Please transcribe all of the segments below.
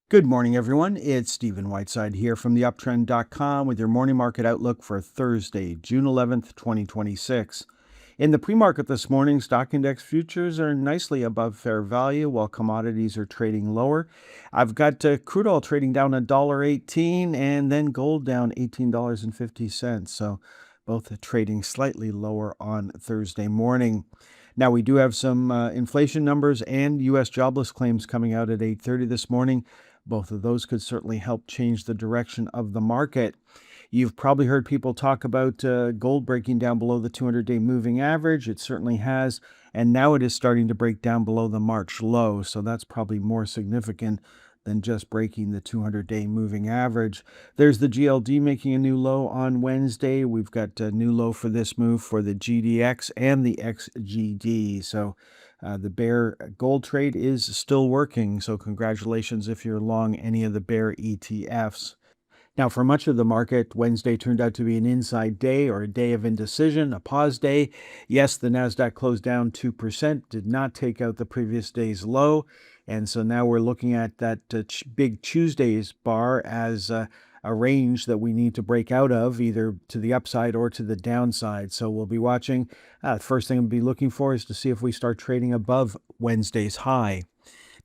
Good morning, everyone. It's Stephen Whiteside here from theuptrend.com with your morning market outlook for Thursday, June 11th, 2026. In the pre-market this morning, stock index futures are nicely above fair value while commodities are trading lower. I've got crude oil trading down $1.18 and then gold down $18.50. So both trading slightly lower on Thursday morning. Now, we do have some inflation numbers and U.S. jobless claims coming out at 8:30 this morning. Both of those could certainly help change the direction of the market. You've probably heard people talk about gold breaking down below the 200-day moving average. It certainly has. And now it is starting to break down below the March low. So that's probably more significant than just breaking the 200-day moving average. There's the GLD making a new low on Wednesday. We've got a new low for this move for the GDX and the XGD. So the bear gold trade is still working. So congratulations if you're long any of the bear ETFs. Now, for much of the market, Wednesday turned out to be an inside day or a day of indecision, a pause day. Yes, the NASDAQ closed down 2%, did not take out the previous day's low. And so now we're looking at that big Tuesday's bar as a range that we need to break out of, either to the upside or to the downside. So we'll be watching. First thing we'll be looking for is to see if we start trading above Wednesday's high.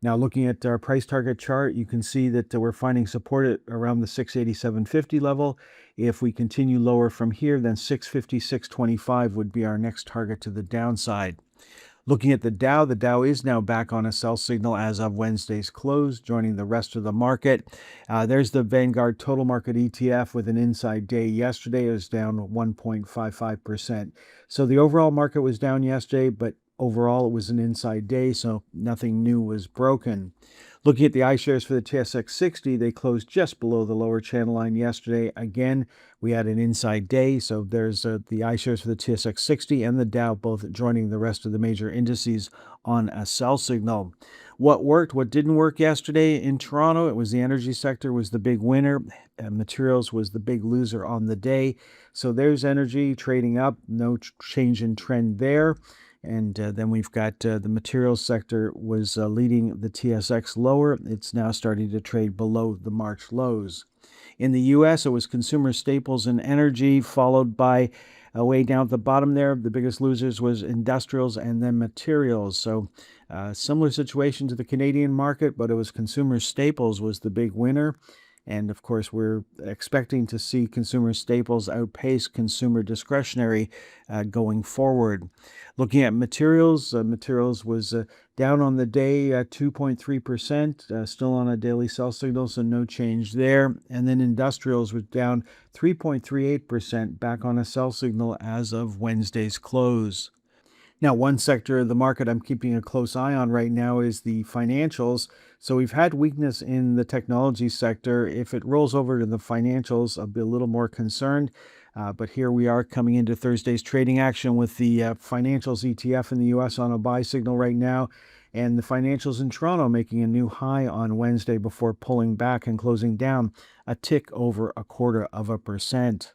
Now, looking at our price target chart, you can see that we're finding support at around the 687.50 level. If we continue lower from here, then 656.25 would be our next target to the downside. Looking at the Dow is now back on a sell signal as of Wednesday's close, joining the rest of the market. There's the Vanguard Total Market ETF with an inside day yesterday. It was down 1.55%. So the overall market was down yesterday, but overall it was an inside day, so nothing new was broken. Looking at the iShares for the TSX 60, they closed just below the lower channel line yesterday. Again, we had an inside day, so there's the iShares for the TSX 60 and the Dow both joining the rest of the major indices on a sell signal. What worked, what didn't work yesterday in Toronto, it was the energy sector was the big winner. Materials was the big loser on the day. So there's energy trading up, no change in trend there. And then we've got the materials sector was leading the TSX lower. It's now starting to trade below the March lows. In the U.S., it was consumer staples and energy, followed by way down at the bottom there. The biggest losers was industrials and then materials. So similar situation to the Canadian market, but it was consumer staples was the big winner. And of course, we're expecting to see consumer staples outpace consumer discretionary going forward. Looking at materials, materials was down on the day 2.3%, still on a daily sell signal, so no change there. And then industrials was down 3.38%, back on a sell signal as of Wednesday's close. Now, one sector of the market I'm keeping a close eye on right now is the financials. So we've had weakness in the technology sector. If it rolls over to the financials, I'll be a little more concerned. But here we are coming into Thursday's trading action with the financials ETF in the U.S. on a buy signal right now, and the financials in Toronto making a new high on Wednesday before pulling back and closing down a tick over 0.25%.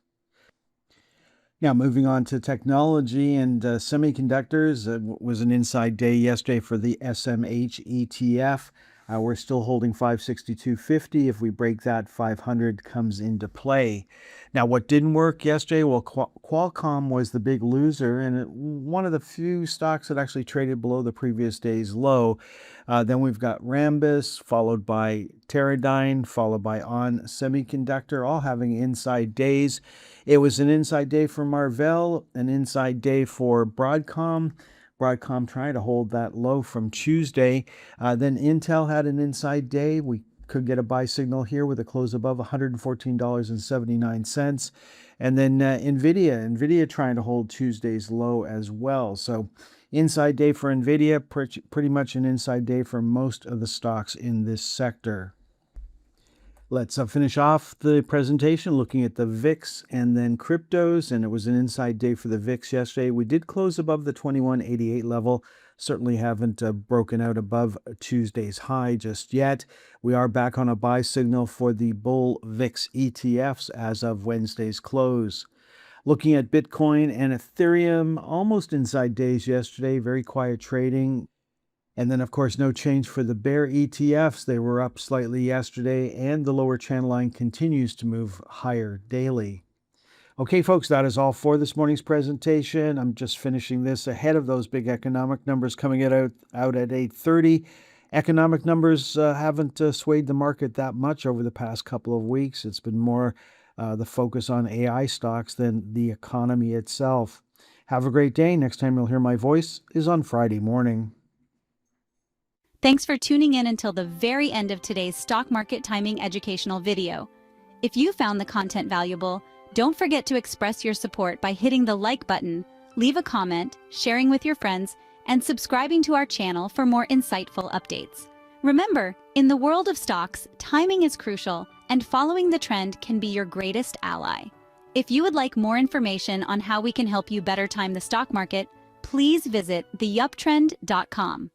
Now, moving on to technology and semiconductors, it was an inside day yesterday for the SMH ETF. We're still holding 562.50. If we break that, 500 comes into play. Now, what didn't work yesterday? Well, Qualcomm was the big loser, and one of the few stocks that actually traded below the previous day's low. Then we've got Rambus, followed by Teradyne, followed by ON Semiconductor, all having inside days. It was an inside day for Marvell, an inside day for Broadcom. Broadcom trying to hold that low from Tuesday. Then Intel had an inside day. We could get a buy signal here with a close above $114.79. And then NVIDIA trying to hold Tuesday's low as well. So inside day for NVIDIA, pretty much an inside day for most of the stocks in this sector. Let's finish off the presentation looking at the VIX and then cryptos, and it was an inside day for the VIX yesterday. We did close above the 2188 level. Certainly haven't broken out above Tuesday's high just yet. We are back on a buy signal for the Bull VIX ETFs as of Wednesday's close. Looking at Bitcoin and Ethereum, almost inside days yesterday, very quiet trading. And then, of course, no change for the bear ETFs. They were up slightly yesterday, and the lower trend line continues to move higher daily. Okay, folks, that is all for this morning's presentation. I'm just finishing this ahead of those big economic numbers coming out at 8:30. Economic numbers haven't swayed the market that much over the past couple of weeks. It's been more the focus on AI stocks than the economy itself. Have a great day. Next time you'll hear my voice is on Friday morning. Thanks for tuning in until the very end of today's stock market timing educational video. If you found the content valuable, don't forget to express your support by hitting the like button, leave a comment, sharing with your friends, and subscribing to our channel for more insightful updates. Remember, in the world of stocks, timing is crucial, and following the trend can be your greatest ally. If you would like more information on how we can help you better time the stock market, please visit theuptrend.com.